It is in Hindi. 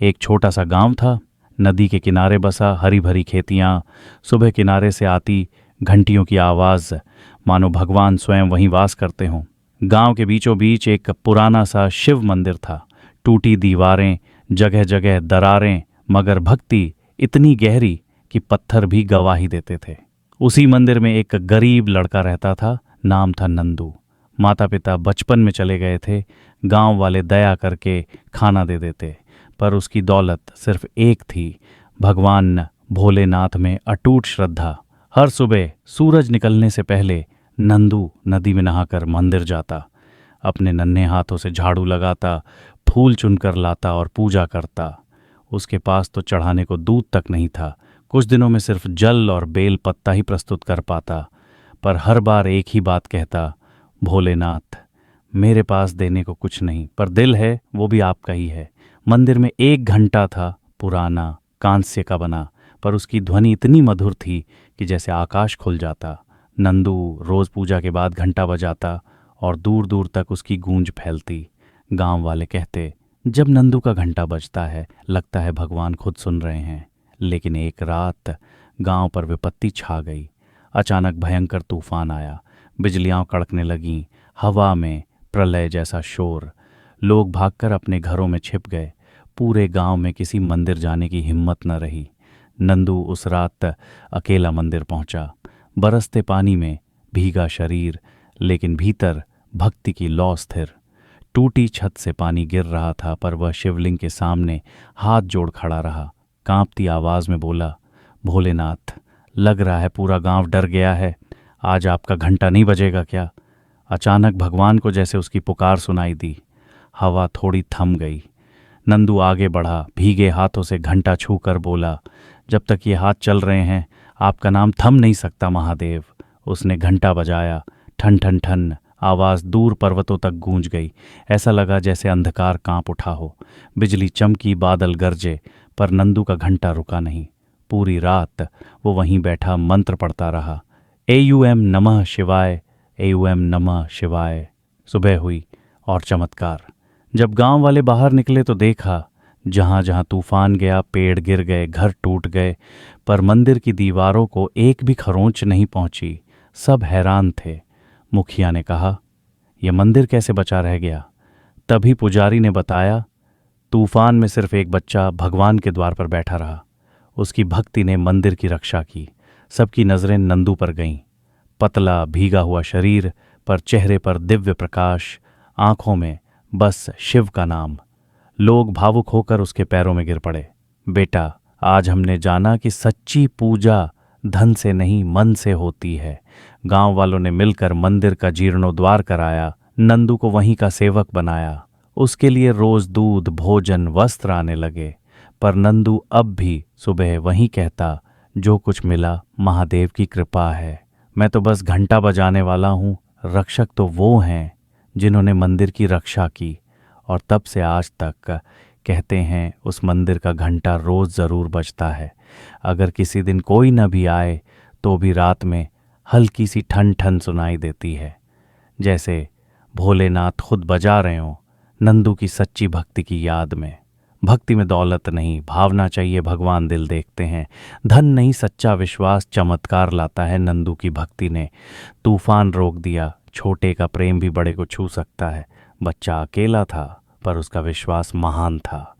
एक छोटा सा गांव था, नदी के किनारे बसा, हरी भरी खेतियां, सुबह किनारे से आती घंटियों की आवाज, मानो भगवान स्वयं वहीं वास करते हों। गांव के बीचों बीच एक पुराना सा शिव मंदिर था। टूटी दीवारें, जगह जगह दरारें, मगर भक्ति इतनी गहरी कि पत्थर भी गवाही देते थे। उसी मंदिर में एक गरीब लड़का रहता था, नाम था नंदू। माता पिता बचपन में चले गए थे। गांव वाले दया करके खाना दे देते, पर उसकी दौलत सिर्फ एक थी, भगवान भोलेनाथ में अटूट श्रद्धा। हर सुबह सूरज निकलने से पहले नंदू नदी में नहाकर मंदिर जाता, अपने नन्हे हाथों से झाड़ू लगाता, फूल चुनकर लाता और पूजा करता। उसके पास तो चढ़ाने को दूध तक नहीं था, कुछ दिनों में सिर्फ जल और बेल पत्ता ही प्रस्तुत कर पाता, पर हर बार एक ही बात कहता, भोलेनाथ, मेरे पास देने को कुछ नहीं, पर दिल है, वो भी आपका ही है। मंदिर में एक घंटा था, पुराना, कांस्य का बना, पर उसकी ध्वनि इतनी मधुर थी कि जैसे आकाश खुल जाता। नंदू रोज पूजा के बाद घंटा बजाता और दूर दूर तक उसकी गूंज फैलती। गांव वाले कहते, जब नंदू का घंटा बजता है लगता है भगवान खुद सुन रहे हैं। लेकिन एक रात गांव पर विपत्ति छा गई। अचानक भयंकर तूफान आया, बिजलियां कड़कने लगीं, हवा में प्रलय जैसा शोर। लोग भागकर अपने घरों में छिप गए। पूरे गांव में किसी मंदिर जाने की हिम्मत न रही। नंदू उस रात अकेला मंदिर पहुंचा, बरसते पानी में भीगा शरीर, लेकिन भीतर भक्ति की लौ स्थिर। टूटी छत से पानी गिर रहा था, पर वह शिवलिंग के सामने हाथ जोड़ खड़ा रहा। कांपती आवाज में बोला, भोलेनाथ, लग रहा है पूरा गांव डर गया है, आज आपका घंटा नहीं बजेगा क्या? अचानक भगवान को जैसे उसकी पुकार सुनाई दी। हवा थोड़ी थम गई। नंदू आगे बढ़ा, भीगे हाथों से घंटा छूकर बोला, जब तक ये हाथ चल रहे हैं आपका नाम थम नहीं सकता महादेव। उसने घंटा बजाया, ठन ठन ठन आवाज दूर पर्वतों तक गूंज गई। ऐसा लगा जैसे अंधकार कांप उठा हो। बिजली चमकी, बादल गरजे, पर नंदू का घंटा रुका नहीं। पूरी रात वो वहीं बैठा मंत्र पढ़ता रहा, एयूएम नमः शिवाय, एयूएम नमः शिवाय। सुबह हुई और चमत्कार। जब गांव वाले बाहर निकले तो देखा, जहां जहां तूफान गया पेड़ गिर गए, घर टूट गए, पर मंदिर की दीवारों को एक भी खरोंच नहीं पहुंची। सब हैरान थे। मुखिया ने कहा, यह मंदिर कैसे बचा रह गया? तभी पुजारी ने बताया, तूफान में सिर्फ एक बच्चा भगवान के द्वार पर बैठा रहा। उसकी भक्ति ने मंदिर की रक्षा की। सबकी नजरें नंदू पर गईं। पतला भीगा हुआ शरीर, पर चेहरे पर दिव्य प्रकाश, आंखों में बस शिव का नाम। लोग भावुक होकर उसके पैरों में गिर पड़े। बेटा, आज हमने जाना कि सच्ची पूजा धन से नहीं मन से होती है। गांव वालों ने मिलकर मंदिर का जीर्णोद्धार कराया, नंदू को वहीं का सेवक बनाया। उसके लिए रोज दूध, भोजन, वस्त्र आने लगे। पर नंदू अब भी सुबह वहीं कहता, जो कुछ मिला महादेव की कृपा है। मैं तो बस घंटा बजाने वाला हूं, रक्षक तो वो हैं जिन्होंने मंदिर की रक्षा की। और तब से आज तक कहते हैं उस मंदिर का घंटा रोज जरूर बजता है। अगर किसी दिन कोई न भी आए तो भी रात में हल्की सी ठन ठन सुनाई देती है, जैसे भोलेनाथ खुद बजा रहे हों, नंदू की सच्ची भक्ति की याद में। भक्ति में दौलत नहीं, भावना चाहिए, भगवान दिल देखते हैं। धन नहीं, सच्चा विश्वास चमत्कार लाता है। नंदू की भक्ति ने तूफान रोक दिया। छोटे का प्रेम भी बड़े को छू सकता है। बच्चा अकेला था, पर उसका विश्वास महान था।